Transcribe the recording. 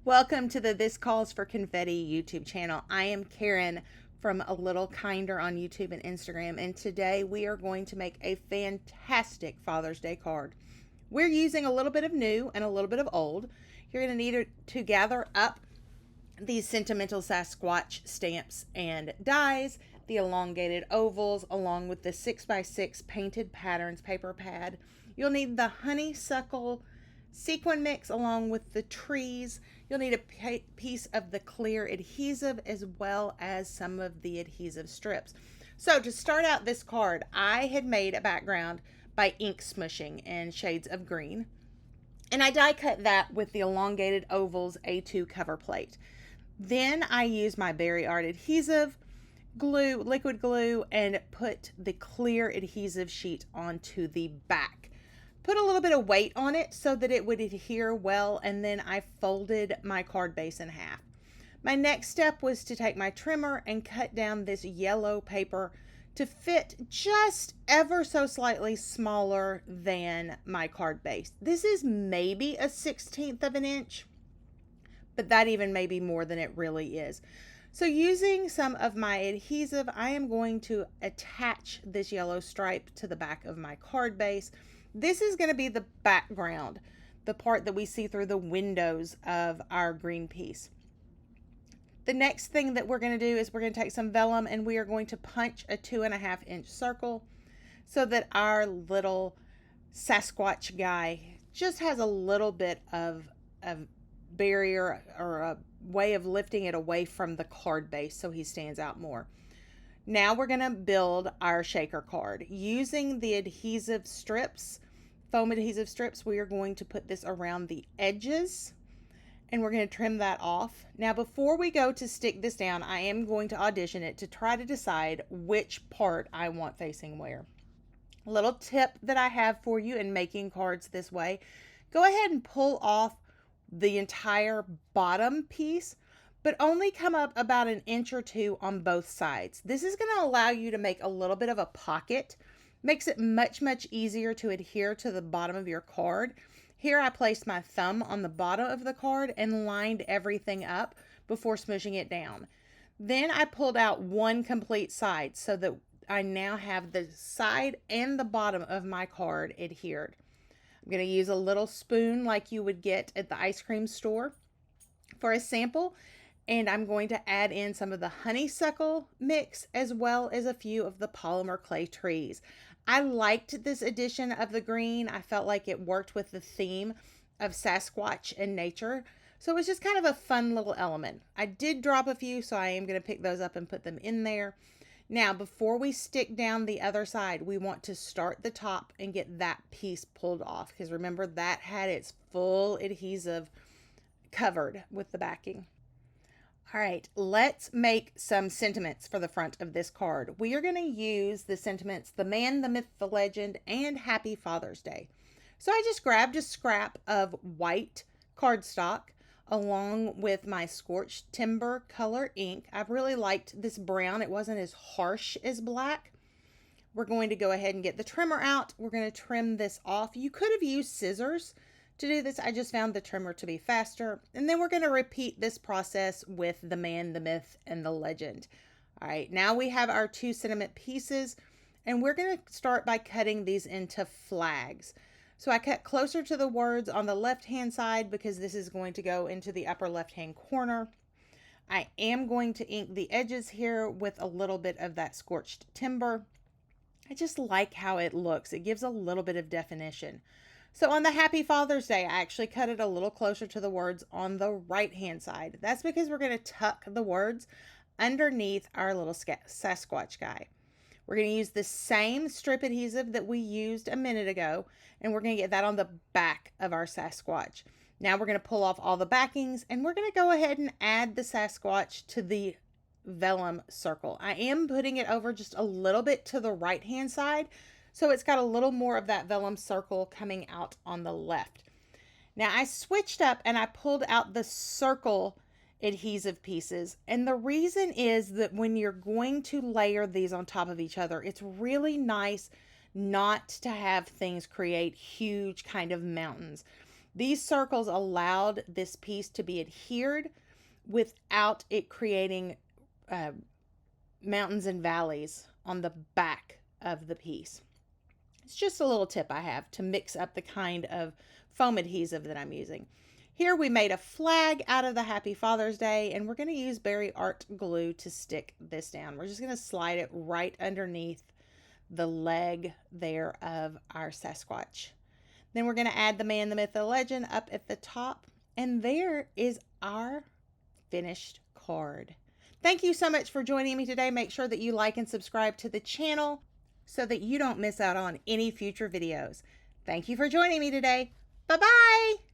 Welcome to the This Calls for Confetti YouTube channel. I am Karen from A Little Kinder on YouTube and Instagram, and today we are going to make a fantastic Father's Day card. We're using a little bit of new and a little bit of old. You're going to need to gather up these Sentimental Sasquatch stamps and dies, the elongated ovals, along with the 6x6 painted patterns paper pad. You'll need the honeysuckle sequin mix along with the trees. You'll need a piece of the clear adhesive as well as some of the adhesive strips. So to start out this card, I had made a background by ink smushing in shades of green, and I die cut that with the elongated ovals A2 cover plate. Then I used my Berry Art adhesive glue, liquid glue, and put the clear adhesive sheet onto the back. Put a little bit of weight on it so that it would adhere well, and then I folded my card base in half. My next step was to take my trimmer and cut down this yellow paper to fit just ever so slightly smaller than my card base. This is maybe a 1/16 of an inch, but that even may be more than it really is. So using some of my adhesive, I am going to attach this yellow stripe to the back of my card base. This is going to be the background, the part that we see through the windows of our green piece. The next thing that we're going to do is we're going to take some vellum and we are going to punch a 2.5-inch circle so that our little Sasquatch guy just has a little bit of barrier or a way of lifting it away from the card base so he stands out more. Now we're going to build our shaker card. Using the adhesive strips, foam adhesive strips, we are going to put this around the edges and we're going to trim that off. Now before we go to stick this down, I am going to audition it to try to decide which part I want facing where. A little tip that I have for you in making cards this way: go ahead and pull off the entire bottom piece, but only come up about 1 inch or 2 on both sides. This is going to allow you to make a little bit of a pocket. Makes it much easier to adhere to the bottom of your card. Here I placed my thumb on the bottom of the card and lined everything up before smushing it down. Then I pulled out one complete side so that I now have the side and the bottom of my card adhered. I'm going to use a little spoon like you would get at the ice cream store for a sample, and I'm going to add in some of the honeysuckle mix as well as a few of the polymer clay trees. I liked this addition of the green. I felt like it worked with the theme of Sasquatch and nature, so it was just kind of a fun little element. I did drop a few, so I am going to pick those up and put them in there. Now, before we stick down the other side, we want to start the top and get that piece pulled off, because remember, that had its full adhesive covered with the backing. All right, let's make some sentiments for the front of this card. We are going to use the sentiments, the man, the myth, the legend, and Happy Father's Day. So I just grabbed a scrap of white cardstock along with my scorched timber color ink. I really liked this brown. It wasn't as harsh as black. We're going to go ahead and get the trimmer out. We're going to trim this off. You could have used scissors to do this. I just found the trimmer to be faster. And then we're going to repeat this process with the man, the myth, and the legend. All right, now we have our 2 sentiment pieces, and we're going to start by cutting these into flags. So I cut closer to the words on the left-hand side because this is going to go into the upper left-hand corner. I am going to ink the edges here with a little bit of that scorched timber. I just like how it looks. It gives a little bit of definition. So on the Happy Father's Day, I actually cut it a little closer to the words on the right-hand side. That's because we're going to tuck the words underneath our little Sasquatch guy. We're going to use the same strip adhesive that we used a minute ago, and we're going to get that on the back of our Sasquatch. Now we're going to pull off all the backings, and we're going to go ahead and add the Sasquatch to the vellum circle. I am putting it over just a little bit to the right-hand side, so it's got a little more of that vellum circle coming out on the left. Now I switched up and I pulled out the circle adhesive pieces, and the reason is that when you're going to layer these on top of each other, it's really nice not to have things create huge kind of mountains. These circles allowed this piece to be adhered without it creating mountains and valleys on the back of the piece. It's just a little tip I have to mix up the kind of foam adhesive that I'm using. Here we made a flag out of the Happy Father's Day, and we're going to use Berry Art glue to stick this down. We're just going to slide it right underneath the leg there of our Sasquatch. Then we're going to add the man, the myth, the legend up at the top, and there is our finished card. Thank you so much for joining me today. Make sure that you like and subscribe to the channel so that you don't miss out on any future videos. Thank you for joining me today. Bye-bye.